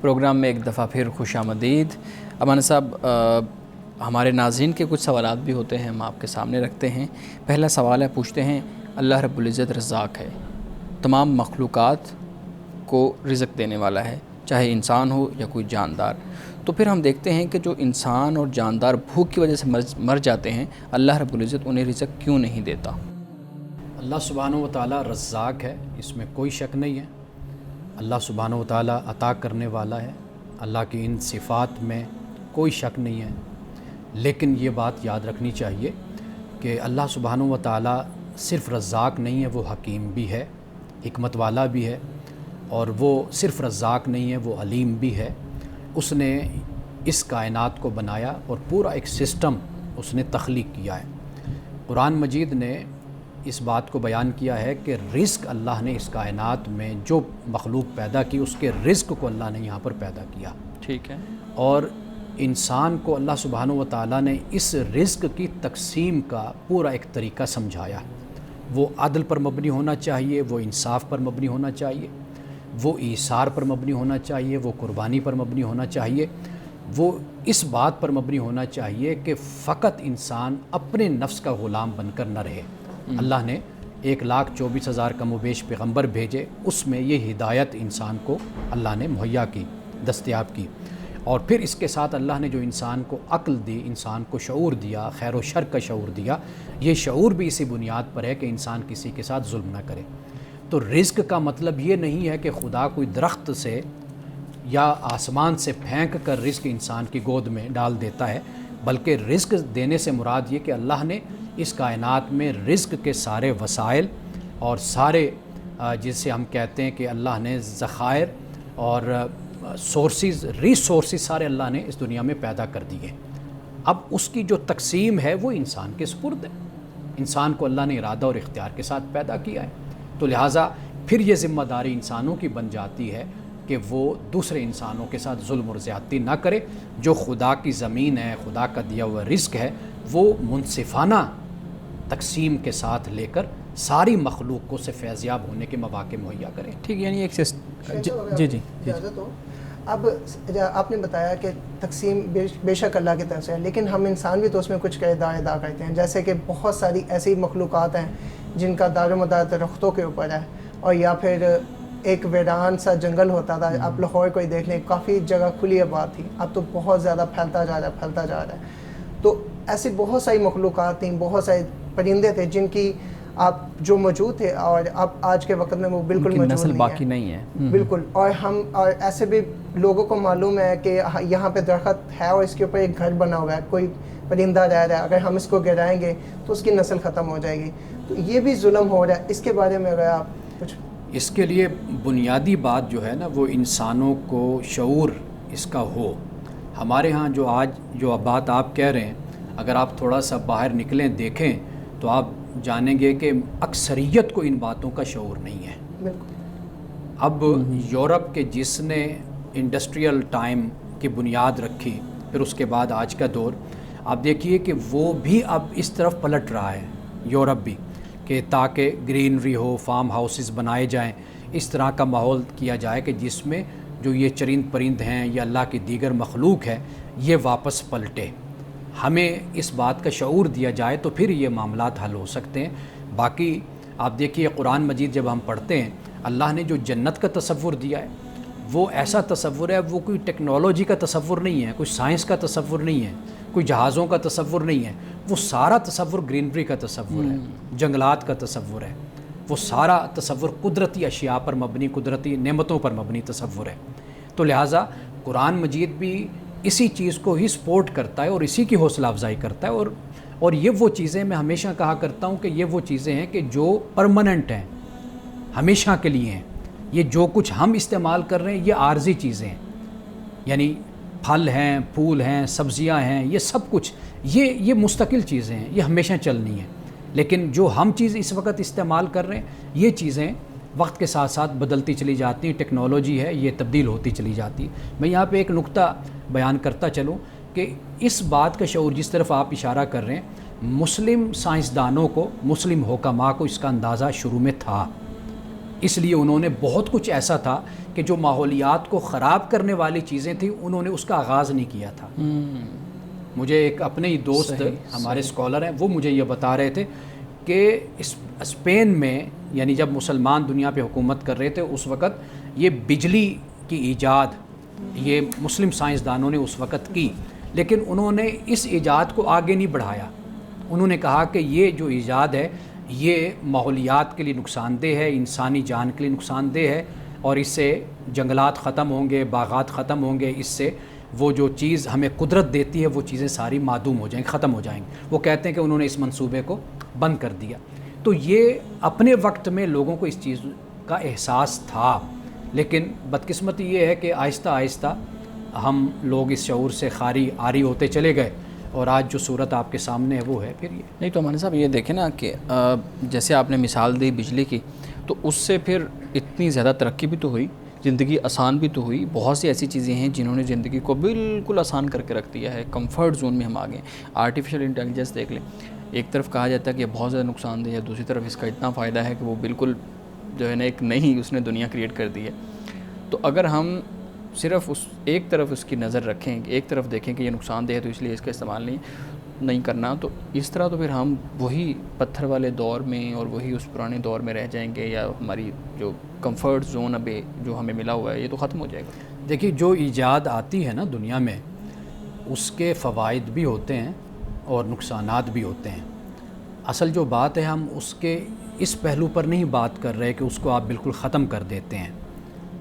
پروگرام میں ایک دفعہ پھر خوش آمدید. امان صاحب، ہمارے ناظرین کے کچھ سوالات بھی ہوتے ہیں، ہم آپ کے سامنے رکھتے ہیں. پہلا سوال ہے، پوچھتے ہیں اللہ رب العزت رزاق ہے، تمام مخلوقات کو رزق دینے والا ہے، چاہے انسان ہو یا کوئی جاندار، تو پھر ہم دیکھتے ہیں کہ جو انسان اور جاندار بھوک کی وجہ سے مر جاتے ہیں، اللہ رب العزت انہیں رزق کیوں نہیں دیتا؟ اللہ سبحانہ و تعالیٰ رزاق ہے، اس میں کوئی شک نہیں ہے۔ اللہ سبحانہ و تعالیٰ عطا کرنے والا ہے، اللہ کی ان صفات میں کوئی شک نہیں ہے۔ لیکن یہ بات یاد رکھنی چاہیے کہ اللہ سبحانہ و تعالیٰ صرف رزاق نہیں ہے، وہ حکیم بھی ہے، حکمت والا بھی ہے، اور وہ صرف رزاق نہیں ہے، وہ علیم بھی ہے۔ اس نے اس کائنات کو بنایا اور پورا ایک سسٹم اس نے تخلیق کیا ہے۔ قرآن مجید نے اس بات کو بیان کیا ہے کہ رزق اللہ نے اس کائنات میں جو مخلوق پیدا کی، اس کے رزق کو اللہ نے یہاں پر پیدا کیا۔ ٹھیک ہے۔ اور انسان کو اللہ سبحانہ و تعالیٰ نے اس رزق کی تقسیم کا پورا ایک طریقہ سمجھایا۔ وہ عدل پر مبنی ہونا چاہیے، وہ انصاف پر مبنی ہونا چاہیے، وہ ایثار پر مبنی ہونا چاہیے، وہ قربانی پر مبنی ہونا چاہیے، وہ اس بات پر مبنی ہونا چاہیے کہ فقط انسان اپنے نفس کا غلام بن کر نہ رہے۔ اللہ نے 1,24,000 کم و بیش پیغمبر بھیجے، اس میں یہ ہدایت انسان کو اللہ نے مہیا کی، دستیاب کی، اور پھر اس کے ساتھ اللہ نے جو انسان کو عقل دی، انسان کو شعور دیا، خیر و شر کا شعور دیا، یہ شعور بھی اسی بنیاد پر ہے کہ انسان کسی کے ساتھ ظلم نہ کرے۔ تو رزق کا مطلب یہ نہیں ہے کہ خدا کوئی درخت سے یا آسمان سے پھینک کر رزق انسان کی گود میں ڈال دیتا ہے، بلکہ رزق دینے سے مراد یہ کہ اللہ نے اس کائنات میں رزق کے سارے وسائل اور سارے جسے ہم کہتے ہیں کہ اللہ نے ذخائر اور ریسورسز سارے اللہ نے اس دنیا میں پیدا کر دیے۔ اب اس کی جو تقسیم ہے وہ انسان کے سپرد ہے۔ انسان کو اللہ نے ارادہ اور اختیار کے ساتھ پیدا کیا ہے، تو لہٰذا پھر یہ ذمہ داری انسانوں کی بن جاتی ہے کہ وہ دوسرے انسانوں کے ساتھ ظلم اور زیادتی نہ کرے۔ جو خدا کی زمین ہے، خدا کا دیا ہوا رزق ہے، وہ منصفانہ تقسیم کے ساتھ لے کر ساری مخلوق کو سے فیضیاب ہونے کے مواقع مہیا کرے۔ ٹھیک، یعنی ایک جی اب آپ نے بتایا کہ تقسیم بے شک اللہ کی طرف سے ہے، لیکن ہم انسان بھی تو اس میں کچھ کردار ادا کرتے ہیں، جیسے کہ بہت ساری ایسی مخلوقات ہیں جن کا دار و مدار درختوں کے اوپر ہے، اور یا پھر ایک ویران سا جنگل ہوتا تھا۔ آپ لاہور کو ہی دیکھ لیں، کافی جگہ کھلی آباد تھی، اب تو بہت زیادہ پھیلتا جا رہا ہے۔ تو ایسی بہت ساری مخلوقات تھیں، بہت سارے پرندے تھے جن کی آپ جو موجود تھے، اور اب آج کے وقت میں وہ بالکل موجود باقی نہیں ہے۔ بالکل، اور ایسے بھی لوگوں کو معلوم ہے کہ یہاں پہ درخت ہے اور اس کے اوپر ایک گھر بنا ہوا ہے، کوئی پرندہ رہ رہا ہے، اگر ہم اس کو گرائیں گے تو اس کی نسل ختم ہو جائے گی۔ تو یہ بھی ظلم ہو رہا ہے، اس کے بارے میں اگر آپ کچھ۔ اس کے لیے بنیادی بات جو ہے نا، وہ انسانوں کو شعور اس کا ہو۔ ہمارے ہاں جو بات آپ کہہ رہے ہیں، اگر آپ تھوڑا سا باہر نکلیں دیکھیں تو آپ جانیں گے کہ اکثریت کو ان باتوں کا شعور نہیں ہے۔ بالکل۔ اب یورپ کے جس نے انڈسٹریل ٹائم کی بنیاد رکھی، پھر اس کے بعد آج کا دور، آپ دیکھیے کہ وہ بھی اب اس طرف پلٹ رہا ہے، یورپ بھی، کہ تاکہ گرینری ہو، فارم ہاؤسز بنائے جائیں، اس طرح کا ماحول کیا جائے کہ جس میں جو یہ چرند پرند ہیں یا اللہ کی دیگر مخلوق ہے، یہ واپس پلٹے۔ ہمیں اس بات کا شعور دیا جائے تو پھر یہ معاملات حل ہو سکتے ہیں۔ باقی آپ دیکھیے قرآن مجید جب ہم پڑھتے ہیں، اللہ نے جو جنت کا تصور دیا ہے، وہ ایسا تصور ہے، وہ کوئی ٹیکنالوجی کا تصور نہیں ہے، کوئی سائنس کا تصور نہیں ہے، کوئی جہازوں کا تصور نہیں ہے، وہ سارا تصور گرینری کا تصور ہے، جنگلات کا تصور ہے، وہ سارا تصور قدرتی اشیاء پر مبنی، قدرتی نعمتوں پر مبنی تصور ہے۔ تو لہٰذا قرآن مجید بھی اسی چیز کو ہی سپورٹ کرتا ہے اور اسی کی حوصلہ افزائی کرتا ہے، اور یہ وہ چیزیں میں ہمیشہ کہا کرتا ہوں کہ یہ وہ چیزیں ہیں کہ جو پرماننٹ ہیں، ہمیشہ کے لیے ہیں۔ یہ جو کچھ ہم استعمال کر رہے ہیں یہ عارضی چیزیں ہیں، یعنی پھل ہیں، پھول ہیں، سبزیاں ہیں، یہ سب کچھ یہ مستقل چیزیں ہیں، یہ ہمیشہ چلنی ہیں۔ لیکن جو ہم چیز اس وقت استعمال کر رہے ہیں، یہ چیزیں وقت کے ساتھ ساتھ بدلتی چلی جاتی ہیں، ٹیکنالوجی ہے یہ تبدیل ہوتی چلی جاتی ہے۔ میں یہاں پہ ایک نقطہ بیان کرتا چلوں کہ اس بات کا شعور جس طرف آپ اشارہ کر رہے ہیں، مسلم سائنسدانوں کو، مسلم حکماء کو اس کا اندازہ شروع میں تھا، اس لیے انہوں نے بہت کچھ ایسا تھا کہ جو ماحولیات کو خراب کرنے والی چیزیں تھیں انہوں نے اس کا آغاز نہیں کیا تھا۔ مجھے ایک اپنے ہی دوست ہمارے اسکالر ہیں، وہ مجھے یہ بتا رہے تھے کہ اسپین میں، یعنی جب مسلمان دنیا پہ حکومت کر رہے تھے اس وقت، یہ بجلی کی ایجاد یہ مسلم سائنسدانوں نے اس وقت کی، لیکن انہوں نے اس ایجاد کو آگے نہیں بڑھایا۔ انہوں نے کہا کہ یہ جو ایجاد ہے یہ ماحولیات کے لیے نقصان دہ ہے، انسانی جان کے لیے نقصان دہ ہے، اور اس سے جنگلات ختم ہوں گے، باغات ختم ہوں گے، اس سے وہ جو چیز ہمیں قدرت دیتی ہے وہ چیزیں ساری معدوم ہو جائیں گی، ختم ہو جائیں گی۔ وہ کہتے ہیں کہ انہوں نے اس منصوبے کو بند کر دیا۔ تو یہ اپنے وقت میں لوگوں کو اس چیز کا احساس تھا، لیکن بدقسمتی یہ ہے کہ آہستہ آہستہ ہم لوگ اس شعور سے عاری ہوتے چلے گئے، اور آج جو صورت آپ کے سامنے ہے وہ ہے پھر یہ۔ نہیں تو مولانا صاحب یہ دیکھیں نا کہ جیسے آپ نے مثال دی بجلی کی، تو اس سے پھر اتنی زیادہ ترقی بھی تو ہوئی، زندگی آسان بھی تو ہوئی۔ بہت سی ایسی چیزیں ہیں جنہوں نے زندگی کو بالکل آسان کر کے رکھ دیا ہے، کمفرٹ زون میں ہم آ گئے ہیں۔ آرٹیفیشل انٹیلیجنس دیکھ لیں، ایک طرف کہا جاتا ہے کہ یہ بہت زیادہ نقصان دہ ہے، دوسری طرف اس کا اتنا فائدہ ہے کہ وہ بالکل جو ہے نا ایک نئی اس نے دنیا کریٹ کر دی ہے۔ تو اگر ہم صرف ایک طرف اس کی نظر رکھیں، ایک طرف دیکھیں کہ یہ نقصان دہ ہے تو اس لیے اس کا استعمال نہیں کرنا، تو اس طرح تو پھر ہم وہی پتھر والے دور میں اور وہی اس پرانے دور میں رہ جائیں گے، یا ہماری جو کمفرٹ زون ابھی جو ہمیں ملا ہوا ہے یہ تو ختم ہو جائے گا۔ دیکھیے جو ایجاد آتی ہے نا دنیا میں، اس کے فوائد بھی ہوتے ہیں اور نقصانات بھی ہوتے ہیں۔ اصل جو بات ہے ہم اس کے اس پہلو پر نہیں بات کر رہے کہ اس کو آپ بالکل ختم کر دیتے ہیں،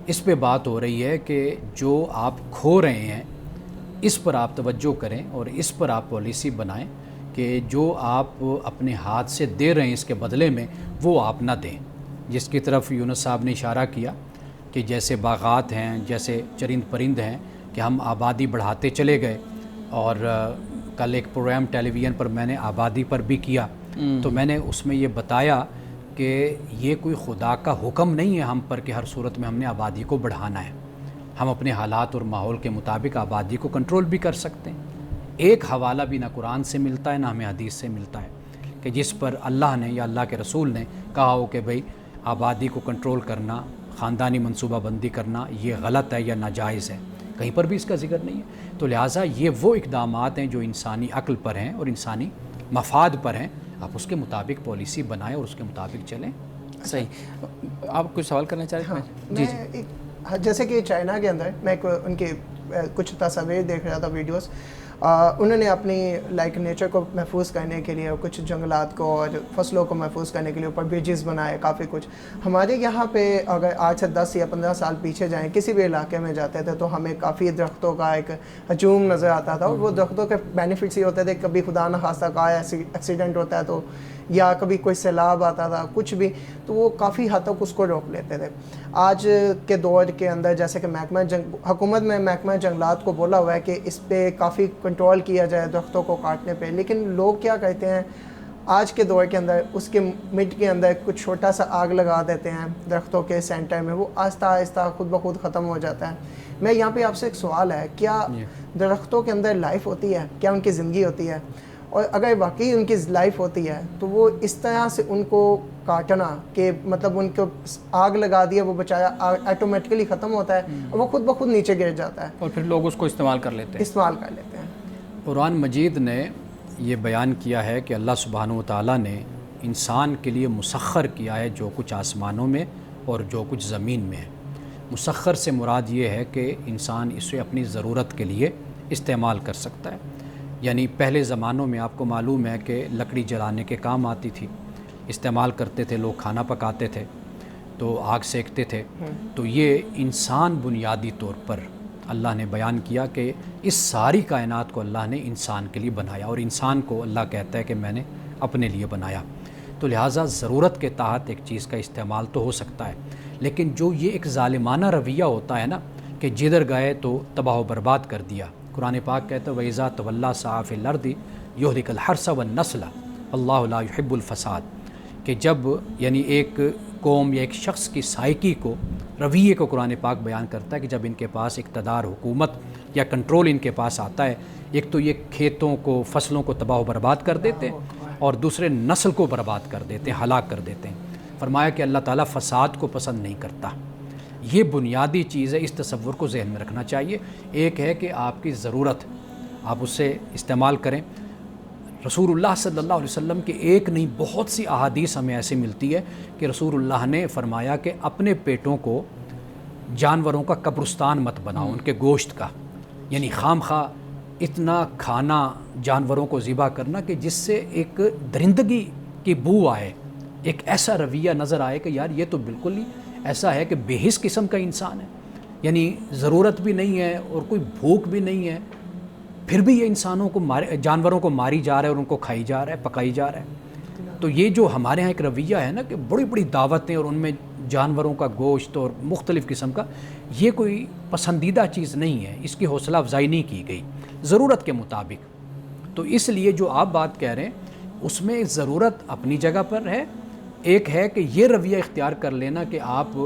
اس پہ بات ہو رہی ہے کہ جو آپ کھو رہے ہیں اس پر آپ توجہ کریں اور اس پر آپ پالیسی بنائیں کہ جو آپ اپنے ہاتھ سے دے رہے ہیں اس کے بدلے میں وہ آپ نہ دیں، جس کی طرف یونس صاحب نے اشارہ کیا کہ جیسے باغات ہیں، جیسے چرند پرند ہیں کہ ہم آبادی بڑھاتے چلے گئے، اور کل ایک پروگرام ٹیلی ویژن پر میں نے آبادی پر بھی کیا، تو میں نے اس میں یہ بتایا کہ یہ کوئی خدا کا حکم نہیں ہے ہم پر کہ ہر صورت میں ہم نے آبادی کو بڑھانا ہے۔ ہم اپنے حالات اور ماحول کے مطابق آبادی کو کنٹرول بھی کر سکتے ہیں۔ ایک حوالہ بھی نہ قرآن سے ملتا ہے نہ ہمیں حدیث سے ملتا ہے کہ جس پر اللہ نے یا اللہ کے رسول نے کہا ہو کہ بھئی آبادی کو کنٹرول کرنا، خاندانی منصوبہ بندی کرنا یہ غلط ہے یا ناجائز ہے، کہیں پر بھی اس کا ذکر نہیں ہے۔ تو لہٰذا یہ وہ اقدامات ہیں جو انسانی عقل پر ہیں اور انسانی مفاد پر ہیں، آپ اس کے مطابق پالیسی بنائیں اور اس کے مطابق چلیں۔ صحیح۔ آپ کچھ سوال کرنا چاہ رہے ہیں؟ جی جی۔ جیسے کہ چائنا کے اندر میں ان کی کچھ تصاویر دیکھ رہا تھا، ویڈیوز، انہوں نے اپنی نیچر کو محفوظ کرنے کے لیے، کچھ جنگلات کو اور فصلوں کو محفوظ کرنے کے لیے اوپر برجز بنائے، کافی کچھ۔ ہمارے یہاں پہ اگر آج سے 10 یا 15 سال پیچھے جائیں، کسی بھی علاقے میں جاتے تھے تو ہمیں کافی درختوں کا ایک ہجوم نظر آتا تھا، اور وہ درختوں کے بینیفٹس یہ ہوتے تھے، کبھی خدا نہ خواستہ کا ایکسیڈنٹ ہوتا ہے تو، یا کبھی کوئی سیلاب آتا تھا، کچھ بھی، تو وہ کافی حد تک اس کو روک لیتے تھے۔ آج کے دور کے اندر جیسے کہ حکومت میں محکمہ جنگلات کو بولا ہوا ہے کہ اس پہ کافی کنٹرول کیا جائے درختوں کو کاٹنے پہ، لیکن لوگ کیا کہتے ہیں آج کے دور کے اندر، اس کے مڈ کے اندر کچھ چھوٹا سا آگ لگا دیتے ہیں درختوں کے سینٹر میں، وہ آہستہ آہستہ خود بخود ختم ہو جاتا ہے۔ میں یہاں پہ آپ سے ایک سوال ہے، کیا درختوں کے اندر لائف ہوتی ہے؟ کیا ان کی زندگی ہوتی ہے؟ اور اگر واقعی ان کی لائف ہوتی ہے تو وہ اس طرح سے ان کو کاٹنا کہ مطلب ان کو آگ لگا دیا، وہ بچایا آٹومیٹکلی ختم ہوتا ہے اور وہ خود بخود نیچے گر جاتا ہے، اور پھر لوگ اس کو استعمال کر لیتے ہیں۔ قرآن مجید نے یہ بیان کیا ہے کہ اللہ سبحانہ و تعالیٰ نے انسان کے لیے مسخر کیا ہے جو کچھ آسمانوں میں اور جو کچھ زمین میں ہے۔ مسخر سے مراد یہ ہے کہ انسان اسے اپنی ضرورت کے لیے استعمال کر سکتا ہے۔ یعنی پہلے زمانوں میں آپ کو معلوم ہے کہ لکڑی جلانے کے کام آتی تھی، استعمال کرتے تھے، لوگ کھانا پکاتے تھے تو آگ سیکتے تھے۔ تو یہ انسان بنیادی طور پر اللہ نے بیان کیا کہ اس ساری کائنات کو اللہ نے انسان کے لیے بنایا، اور انسان کو اللہ کہتا ہے کہ میں نے اپنے لیے بنایا۔ تو لہٰذا ضرورت کے تحت ایک چیز کا استعمال تو ہو سکتا ہے، لیکن جو یہ ایک ظالمانہ رویہ ہوتا ہے نا کہ جدھر گئے تو تباہ و برباد کر دیا۔ قرآن پاک کہتا ہے وَإِذَا تَوَلَّىٰ سَعَىٰ فِي الْأَرْضِ يُهْلِكُ الْحَرْثَ وَالنَّسْلَ اللَّهُ لَا يُحِبُّ الْفَسَادَ، کہ جب یعنی ایک قوم یا ایک شخص کی سائیکی کو، رویے کو قرآن پاک بیان کرتا ہے کہ جب ان کے پاس اقتدار، حکومت یا کنٹرول ان کے پاس آتا ہے، ایک تو یہ کھیتوں کو، فصلوں کو تباہ و برباد کر دیتے ہیں، اور دوسرے نسل کو برباد کر دیتے ہیں، ہلاک کر دیتے ہیں۔ فرمایا کہ اللہ تعالیٰ فساد کو پسند نہیں کرتا۔ یہ بنیادی چیز ہے، اس تصور کو ذہن میں رکھنا چاہیے۔ ایک ہے کہ آپ کی ضرورت، آپ اسے استعمال کریں۔ رسول اللہ صلی اللہ علیہ وسلم کے ایک نہیں بہت سی احادیث ہمیں ایسے ملتی ہے کہ رسول اللہ نے فرمایا کہ اپنے پیٹوں کو جانوروں کا قبرستان مت بناؤ ان کے گوشت کا، یعنی خام خواہ اتنا کھانا جانوروں کو ذبح کرنا کہ جس سے ایک درندگی کی بو آئے، ایک ایسا رویہ نظر آئے کہ یار یہ تو بالکل ہی ایسا ہے کہ بے حس قسم کا انسان ہے، یعنی ضرورت بھی نہیں ہے اور کوئی بھوک بھی نہیں ہے، پھر بھی یہ انسانوں کو جانوروں کو ماری جا رہا ہے اور ان کو کھائی جا رہا ہے، پکائی جا رہا ہے۔ تو یہ جو ہمارے ہاں ایک رویہ ہے نا کہ بڑی بڑی دعوتیں اور ان میں جانوروں کا گوشت اور مختلف قسم کا، یہ کوئی پسندیدہ چیز نہیں ہے، اس کی حوصلہ افزائی نہیں کی گئی ضرورت کے مطابق۔ تو اس لیے جو آپ بات کہہ رہے ہیں اس میں ضرورت اپنی جگہ پر ہے، ایک ہے کہ یہ رویہ اختیار کر لینا کہ آپ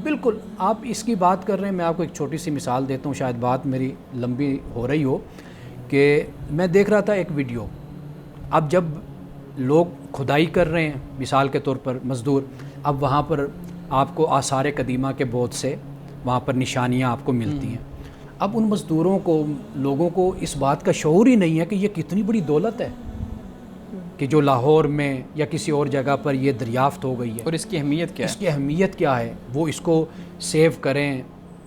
بالکل آپ اس کی بات کر رہے ہیں۔ میں آپ کو ایک چھوٹی سی مثال دیتا ہوں، شاید بات میری لمبی ہو رہی ہو، کہ میں دیکھ رہا تھا ایک ویڈیو، اب جب لوگ کھدائی کر رہے ہیں مثال کے طور پر مزدور، اب وہاں پر آپ کو آثار قدیمہ کے بہت سے وہاں پر نشانیاں آپ کو ملتی ہیں۔ اب ان مزدوروں کو، لوگوں کو اس بات کا شعور ہی نہیں ہے کہ یہ کتنی بڑی دولت ہے کہ جو لاہور میں یا کسی اور جگہ پر یہ دریافت ہو گئی ہے، اور اس کی اہمیت کیا ہے، اس کی اہمیت کیا ہے، وہ اس کو سیو کریں،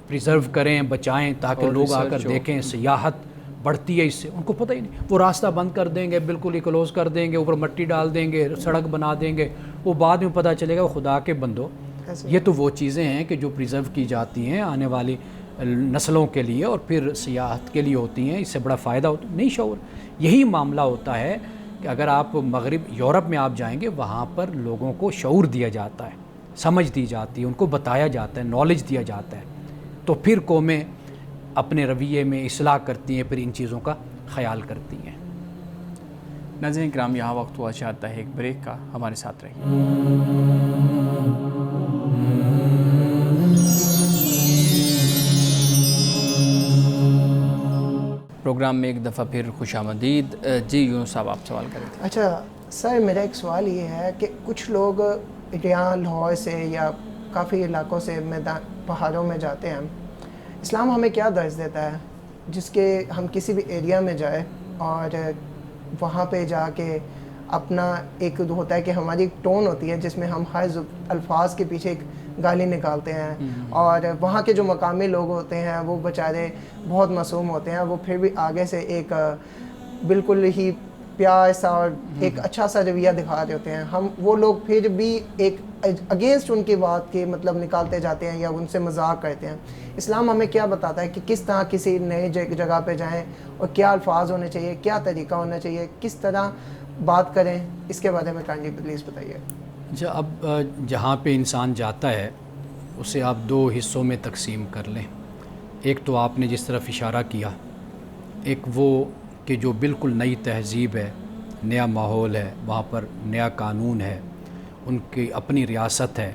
پریزرو کریں، بچائیں تاکہ اور لوگ آ کر ریسرچ ہو۔ دیکھیں۔ سیاحت بڑھتی ہے اس سے، ان کو پتہ ہی نہیں، وہ راستہ بند کر دیں گے، بالکل ہی کلوز کر دیں گے، اوپر مٹی ڈال دیں گے، سڑک بنا دیں گے، وہ بعد میں پتہ چلے گا وہ خدا کے بندو، یہ تو وہ چیزیں ہیں کہ جو پریزرو کی جاتی ہیں آنے والی نسلوں کے لیے اور پھر سیاحت کے لیے ہوتی ہیں، اس سے بڑا فائدہ ہوتا ہے۔ نہیں شعور، یہی معاملہ ہوتا ہے کہ اگر آپ مغرب یورپ میں آپ جائیں گے، وہاں پر لوگوں کو شعور دیا جاتا ہے، سمجھ دی جاتی ہے، ان کو بتایا جاتا ہے، نالج دیا جاتا ہے، تو پھر قومیں اپنے رویے میں اصلاح کرتی ہیں، پھر ان چیزوں کا خیال کرتی ہیں۔ ناظرین کرام، یہاں وقت ہوا چاہتا ہے ایک بریک کا، ہمارے ساتھ رہیے۔ پروگرام میں ایک دفعہ پھر خوش آمدید۔ جی یونس صاحب، آپ سوال کریں تھے۔ اچھا سر، میرا ایک سوال یہ ہے کہ کچھ لوگ یہاں لاہور سے یا کافی علاقوں سے میدان پہاڑوں میں جاتے ہیں، اسلام ہمیں کیا درس دیتا ہے جس کے ہم کسی بھی ایریا میں جائیں اور وہاں پہ جا کے اپنا ایک ہوتا ہے کہ ہماری ایک ٹون ہوتی ہے جس میں ہم ہر الفاظ کے پیچھے ایک گالی نکالتے ہیں، اور وہاں کے جو مقامی لوگ ہوتے ہیں وہ بیچارے بہت معصوم ہوتے ہیں، وہ پھر بھی آگے سے ایک بالکل ہی پیار سا اور ایک اچھا سا رویہ دکھا رہے ہوتے ہیں، ہم وہ لوگ پھر بھی ایک اگینسٹ ان کی بات کے مطلب نکالتے جاتے ہیں یا ان سے مذاق کرتے ہیں۔ اسلام ہمیں کیا بتاتا ہے کہ کس طرح کسی نئے جگہ پہ جائیں اور کیا الفاظ ہونے چاہیے، کیا طریقہ ہونا چاہیے، کس طرح بات کریں، اس کے بارے میں کائنڈلی پلیز بتائیے۔ اچھا، اب جہاں پہ انسان جاتا ہے اسے آپ دو حصوں میں تقسیم کر لیں۔ ایک تو آپ نے جس طرف اشارہ کیا، ایک وہ کہ جو بالکل نئی تہذیب ہے، نیا ماحول ہے، وہاں پر نیا قانون ہے، ان کی اپنی ریاست ہے،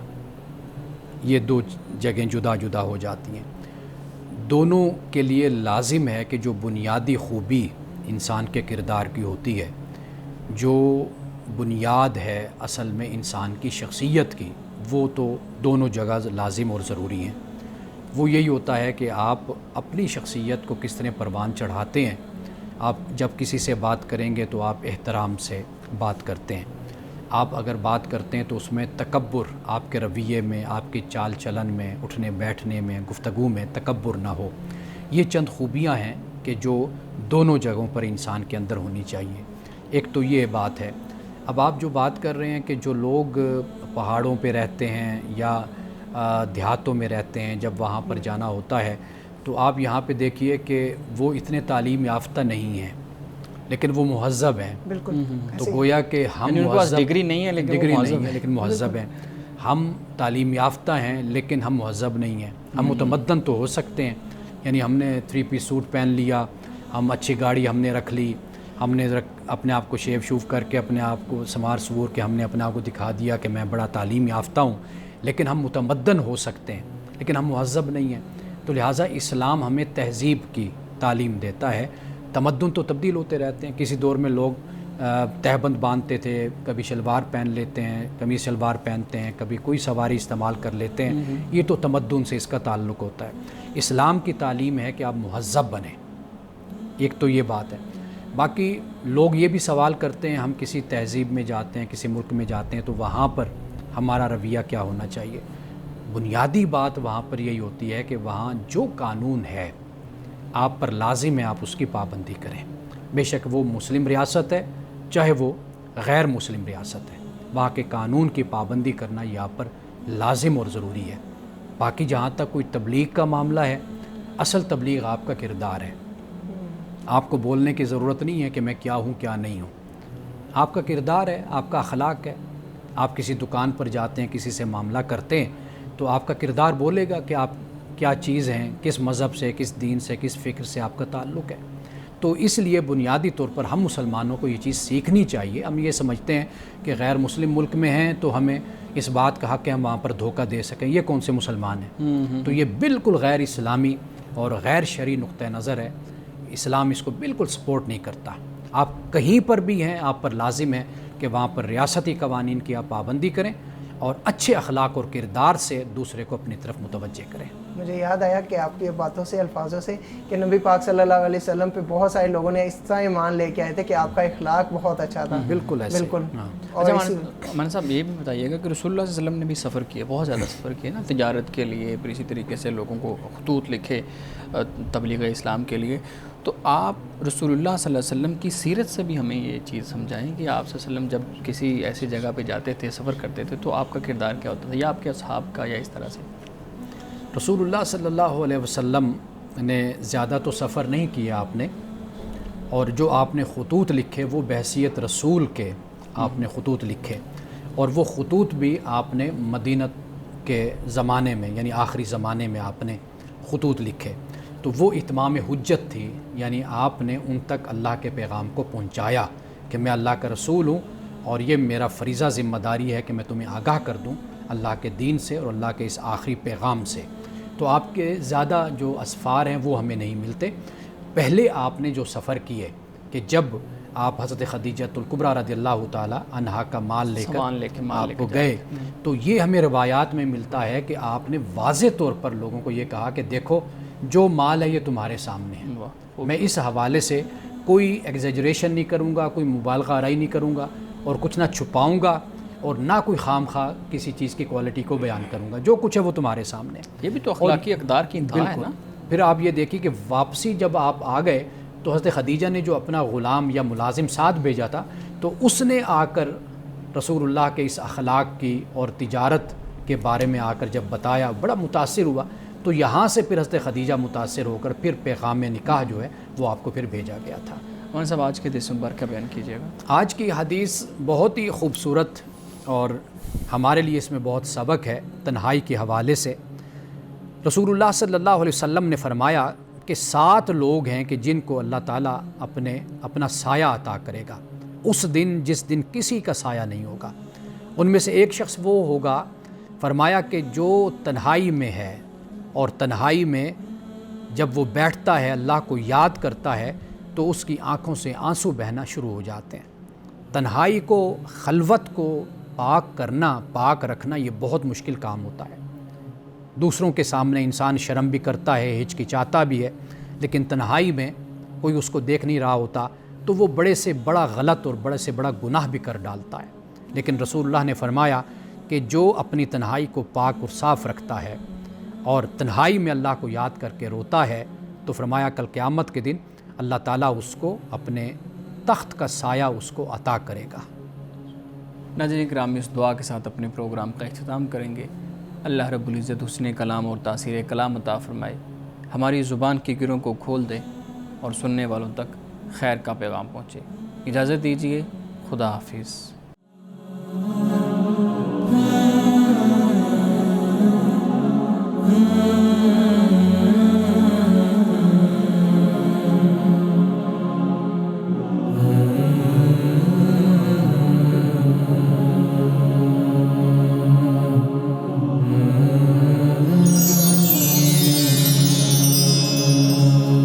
یہ دو جگہیں جدا جدا ہو جاتی ہیں۔ دونوں کے لیے لازم ہے کہ جو بنیادی خوبی انسان کے کردار کی ہوتی ہے، جو بنیاد ہے اصل میں انسان کی شخصیت کی، وہ تو دونوں جگہ لازم اور ضروری ہیں۔ وہ یہی ہوتا ہے کہ آپ اپنی شخصیت کو کس طرح پروان چڑھاتے ہیں۔ آپ جب کسی سے بات کریں گے تو آپ احترام سے بات کرتے ہیں، آپ اگر بات کرتے ہیں تو اس میں تکبر، آپ کے رویے میں، آپ کی چال چلن میں، اٹھنے بیٹھنے میں، گفتگو میں تکبر نہ ہو۔ یہ چند خوبیاں ہیں کہ جو دونوں جگہوں پر انسان کے اندر ہونی چاہیے۔ ایک تو یہ بات ہے۔ اب آپ جو بات کر رہے ہیں کہ جو لوگ پہاڑوں پہ رہتے ہیں یا دیہاتوں میں رہتے ہیں، جب وہاں پر جانا ہوتا ہے تو آپ یہاں پہ دیکھیے کہ وہ اتنے تعلیم یافتہ نہیں ہیں لیکن وہ مہذب ہیں۔ بالکل، تو گویا کہ ہم ان کے پاس مہذب، ڈگری نہیں ہے لیکن ڈگری وہ نہیں مہذب ہے لیکن مہذب ہیں۔ ہم تعلیم یافتہ ہیں لیکن ہم مہذب نہیں ہیں۔ ہم متمدن تو ہو سکتے ہیں، یعنی ہم نے 3 پیس سوٹ پہن لیا، ہم اچھی گاڑی ہم نے رکھ لی، ہم نے اپنے آپ کو شیو شوف کر کے اپنے آپ کو سنوار سور کے ہم نے اپنے آپ کو دکھا دیا کہ میں بڑا تعلیم یافتہ ہوں، لیکن ہم متمدن ہو سکتے ہیں لیکن ہم مہذب نہیں ہیں۔ تو لہٰذا اسلام ہمیں تہذیب کی تعلیم دیتا ہے۔ تمدن تو تبدیل ہوتے رہتے ہیں، کسی دور میں لوگ تہبند باندھتے تھے، کبھی شلوار پہن لیتے ہیں، قمیص شلوار پہنتے ہیں، کبھی کوئی سواری استعمال کر لیتے ہیں، یہ تو تمدن سے اس کا تعلق ہوتا ہے۔ اسلام کی تعلیم ہے کہ آپ مہذب بنیں، ایک تو یہ بات ہے۔ باقی لوگ یہ بھی سوال کرتے ہیں، ہم کسی تہذیب میں جاتے ہیں، کسی ملک میں جاتے ہیں تو وہاں پر ہمارا رویہ کیا ہونا چاہیے۔ بنیادی بات وہاں پر یہی ہوتی ہے کہ وہاں جو قانون ہے آپ پر لازم ہے آپ اس کی پابندی کریں، بے شک وہ مسلم ریاست ہے چاہے وہ غیر مسلم ریاست ہے، وہاں کے قانون کی پابندی کرنا یہ آپ پر لازم اور ضروری ہے۔ باقی جہاں تک کوئی تبلیغ کا معاملہ ہے، اصل تبلیغ آپ کا کردار ہے، آپ کو بولنے کی ضرورت نہیں ہے کہ میں کیا ہوں کیا نہیں ہوں، آپ کا کردار ہے، آپ کا اخلاق ہے۔ آپ کسی دکان پر جاتے ہیں، کسی سے معاملہ کرتے ہیں تو آپ کا کردار بولے گا کہ آپ کیا چیز ہیں، کس مذہب سے، کس دین سے، کس فکر سے آپ کا تعلق ہے۔ تو اس لیے بنیادی طور پر ہم مسلمانوں کو یہ چیز سیکھنی چاہیے۔ ہم یہ سمجھتے ہیں کہ غیر مسلم ملک میں ہیں تو ہمیں اس بات کا حق ہے ہم وہاں پر دھوکہ دے سکیں، یہ کون سے مسلمان ہیں؟ تو یہ بالکل غیر اسلامی اور غیر شرعی نقطہ نظر ہے، اسلام اس کو بالکل سپورٹ نہیں کرتا۔ آپ کہیں پر بھی ہیں آپ پر لازم ہے کہ وہاں پر ریاستی قوانین کی آپ پابندی کریں اور اچھے اخلاق اور کردار سے دوسرے کو اپنی طرف متوجہ کریں۔ مجھے یاد آیا کہ آپ کی باتوں سے، الفاظوں سے، کہ نبی پاک صلی اللہ علیہ وسلم پہ بہت سارے لوگوں نے اس طرح ایمان لے کے آئے تھے کہ آپ کا اخلاق بہت اچھا تھا۔ بالکل ایسے، بالکل۔ اچھا مولانا صاحب یہ بھی بتائیے گا کہ رسول اللہ صلی اللہ علیہ وسلم نے بھی سفر کیا، بہت زیادہ سفر کیا نا، تجارت کے لیے، پھر اسی طریقے سے لوگوں کو خطوط لکھے تبلیغ اسلام کے لیے، تو آپ رسول اللہ صلی اللہ علیہ وسلم کی سیرت سے بھی ہمیں یہ چیز سمجھائیں کہ آپ صلی اللہ علیہ وسلم جب کسی ایسی جگہ پہ جاتے تھے، سفر کرتے تھے، تو آپ کا کردار کیا ہوتا تھا، یا آپ کے اصحاب کا، یا اس طرح سے؟ رسول اللہ صلی اللہ علیہ وسلم نے زیادہ تو سفر نہیں کیا آپ نے، اور جو آپ نے خطوط لکھے وہ بحیثیت رسول کے آپ نے خطوط لکھے، اور وہ خطوط بھی آپ نے مدینہ کے زمانے میں یعنی آخری زمانے میں آپ نے خطوط لکھے، تو وہ اتمام حجت تھی، یعنی آپ نے ان تک اللہ کے پیغام کو پہنچایا کہ میں اللہ کا رسول ہوں اور یہ میرا فریضہ ذمہ داری ہے کہ میں تمہیں آگاہ کر دوں اللہ کے دین سے اور اللہ کے اس آخری پیغام سے۔ تو آپ کے زیادہ جو اسفار ہیں وہ ہمیں نہیں ملتے۔ پہلے آپ نے جو سفر کیے کہ جب آپ حضرت خدیجۃ الکبریٰ رضی اللہ تعالی عنہا کا مال لے کر آپ کو گئے، تو یہ ہمیں روایات میں ملتا ہے کہ آپ نے واضح طور پر لوگوں کو یہ کہا کہ دیکھو جو مال ہے یہ تمہارے سامنے ہے، میں اس حوالے سے کوئی ایگزیجریشن نہیں کروں گا، کوئی مبالغہ آرائی نہیں کروں گا، اور کچھ نہ چھپاؤں گا، اور نہ کوئی خام خواہ کسی چیز کی کوالٹی کو بیان کروں گا، جو کچھ ہے وہ تمہارے سامنے ہے۔ یہ بھی تو اخلاقی اقدار کی انتہا ہے نا۔ پھر آپ یہ دیکھیں کہ واپسی جب آپ آ گئے تو حضرت خدیجہ نے جو اپنا غلام یا ملازم ساتھ بھیجا تھا، تو اس نے آ کر رسول اللہ کے اس اخلاق کی اور تجارت کے بارے میں آ کر جب بتایا، بڑا متاثر ہوا، تو یہاں سے پھر حضرت خدیجہ متاثر ہو کر پھر پیغام نکاح جو ہے وہ آپ کو پھر بھیجا گیا تھا۔ مولانا صاحب آج کے حدیث مبارکہ بیان کیجیے گا۔ آج کی حدیث بہت ہی خوبصورت اور ہمارے لیے اس میں بہت سبق ہے تنہائی کے حوالے سے۔ رسول اللہ صلی اللہ علیہ وسلم نے فرمایا کہ 7 لوگ ہیں کہ جن کو اللہ تعالیٰ اپنا سایہ عطا کرے گا اس دن جس دن کسی کا سایہ نہیں ہوگا۔ ان میں سے ایک شخص وہ ہوگا، فرمایا کہ جو تنہائی میں ہے اور تنہائی میں جب وہ بیٹھتا ہے اللہ کو یاد کرتا ہے تو اس کی آنکھوں سے آنسو بہنا شروع ہو جاتے ہیں۔ تنہائی کو، خلوت کو پاک کرنا، پاک رکھنا یہ بہت مشکل کام ہوتا ہے۔ دوسروں کے سامنے انسان شرم بھی کرتا ہے، ہچکچاتا بھی ہے، لیکن تنہائی میں کوئی اس کو دیکھ نہیں رہا ہوتا تو وہ بڑے سے بڑا غلط اور بڑے سے بڑا گناہ بھی کر ڈالتا ہے۔ لیکن رسول اللہ نے فرمایا کہ جو اپنی تنہائی کو پاک اور صاف رکھتا ہے اور تنہائی میں اللہ کو یاد کر کے روتا ہے، تو فرمایا کل قیامت کے دن اللہ تعالیٰ اس کو اپنے تخت کا سایہ اس کو عطا کرے گا۔ ناظرین کرام، اس دعا کے ساتھ اپنے پروگرام کا اختتام کریں گے۔ اللہ رب العزت حسن کلام اور تاثیر کلام عطا فرمائے، ہماری زبان کی گروں کو کھول دے اور سننے والوں تک خیر کا پیغام پہنچے۔ اجازت دیجیے، خدا حافظ۔